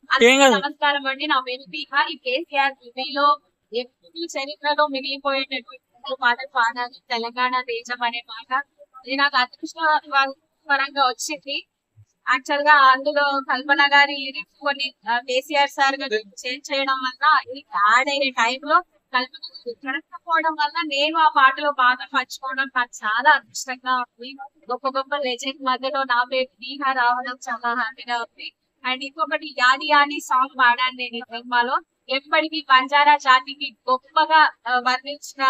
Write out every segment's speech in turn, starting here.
ఏం అందరికీ కాదు. నమస్కారం అండి. నా పేరు దీప. ఈ కేసీఆర్ మూవీలో ఎప్పుడు చరిత్రలో మిగిలిపోయేటటువంటి పాటలు పాడాలి. తెలంగాణ దేశం అనే పాట ఇది నాకు అదృష్టపరంగా వచ్చింది. యాక్చువల్ గా అందులో కల్పన గారి లిరిక్స్ కొన్ని కేసీఆర్ సార్ గారు చేంజ్ చేయడం వల్ల ఇది యాడ్ అయిన టైంలో కల్పన గారు జరగకపోవడం వల్ల నేను ఆ పాటలో బాగా పంచుకోవడం నాకు చాలా అదృష్టంగా ఉంది. గొప్ప గొప్ప లెజెండ్ మధ్యలో నా పేరు దీహ రావడం చాలా హ్యాపీగా ఉంది. అండ్ ఇంకొకటి యాది యాది సాంగ్ పాడాను నేను ఈ సినిమాలో. ఎప్పటికీ బంజారా జాతికి గొప్పగా వర్ణించిన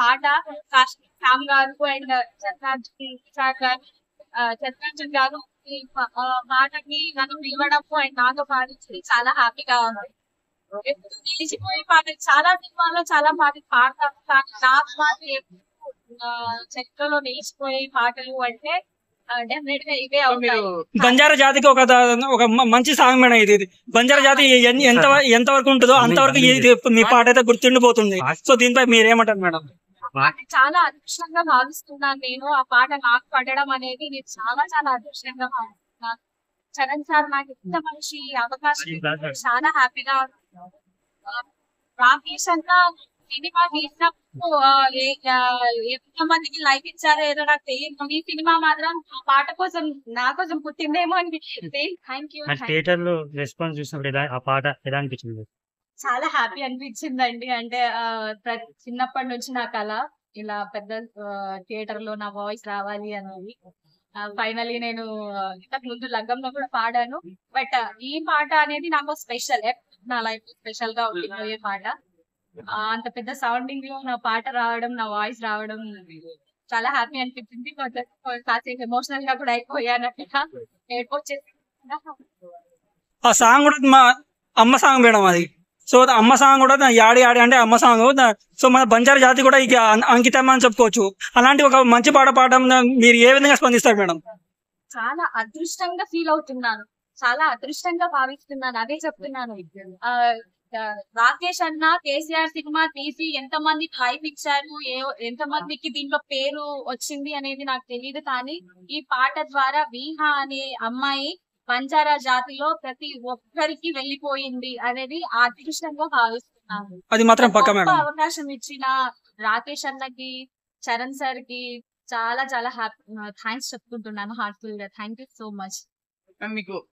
పాట కాశ్మీర్ శ్యామ్ గారు అండ్ చంద్రార్జున్ గారు ఈ పాటకి నన్ను పిలవడము అండ్ నాతో పాడించి చాలా హ్యాపీగా ఉంది. ఎప్పుడు నిలిచిపోయే పాట చాలా సినిమాల్లో చాలా పాటలు పాడతాను కానీ నాకు మాత్రం ఎప్పుడు చరిత్రలో నిలిచిపోయే పాటలు అంటే డెఫినెట్ గా ఇవే అవుతాయి. బంజారా జాతికి ఒక మంచి సాంగ్ మేడం ఇది. బంజారా జాతి ఎంత వరకు ఉంటుందో అంతవరకు ఇది మీ పాట అయితే గుర్తుండిపోతుంది. సో దీనిపై మీరేమంటారు మేడం? చాలా అదృష్టంగా భావిస్తున్నాను నేను. ఆ పాట నాకు పడడం అనేది నేను చాలా చాలా అదృష్టంగా భావిస్తున్నాను. చరణ్ సార్ నాకు ఇంత మంచి అవకాశం ఇచ్చారు. చాలా హ్యాపీగా రాకేష్ అన్న సినిమా తీసినప్పుడు ఎంత మందికి లైక్ ఇచ్చారో ఏదో నాకు తెలియదు. ఈ సినిమా మాత్రం ఆ పాట కోసం నా కోసం పుట్టిందేమో అని థ్యాంక్ యూ. థియేటర్ లో రెస్పాన్స్ చూసినప్పుడు ఆ పాట ఎలా అనిపించింది? చాలా హ్యాపీ అనిపించిందండి. అంటే చిన్నప్పటి నుంచి నా కళ ఇలా పెద్ద థియేటర్ లో నా వాయిస్ రావాలి అనేది. ఫైనలీ నేను ఇంతకు ముందు లగ్గంలో కూడా పాడాను. బట్ ఈ పాట అనేది నాకు స్పెషల్, నా లైఫ్ స్పెషల్ గా ఉండిపోయే పాట. అంత పెద్ద సౌండింగ్ లో నా పాట రావడం, నా వాయిస్ రావడం చాలా హ్యాపీ అనిపించింది. కాసేపు ఎమోషనల్ గా కూడా అయిపోయాను. ఏడ్పొచ్చేసి ఆ సాంగ్ కూడా మా అమ్మ సాంగ్ మేడం అది. సో అమ్మ సాంగ్ కూడా యాడి యాడి అంటే అమ్మ సాంగ్. సో మన బంజారా జాతి కూడా ఇక అంకితం అని చెప్పుకోవచ్చు. అలాంటి ఒక మంచి పాట పాడడం మీరు ఏ విధంగా స్పందిస్తారు మేడం? చాలా అదృష్టంగా ఫీల్ అవుతున్నాను, చాలా అదృష్టంగా భావిస్తున్నాను. అదే చెప్తున్నాను. రాకేష్ అన్న కేసీఆర్ సినిమా తీసి ఎంత మందికి హైప్ ఇచ్చారు, ఎంత మందికి దీంట్లో పేరు వచ్చింది అనేది నాకు తెలియదు. కానీ ఈ పాట ద్వారా వీహా అనే అమ్మాయి బంజారా జాతిలో ప్రతి ఒక్కరికి వెళ్ళిపోయింది అనేది అదృష్టంగా భావిస్తున్నాను. అది మాత్రం పక్క మేడం. అవకాశం ఇచ్చిన రాకేష్ అన్నకి, చరణ్ సార్ కి చాలా చాలా థ్యాంక్స్ చెప్పుకుంటున్నాను హార్ట్ఫుల్ గా. Thank you so much. మీకు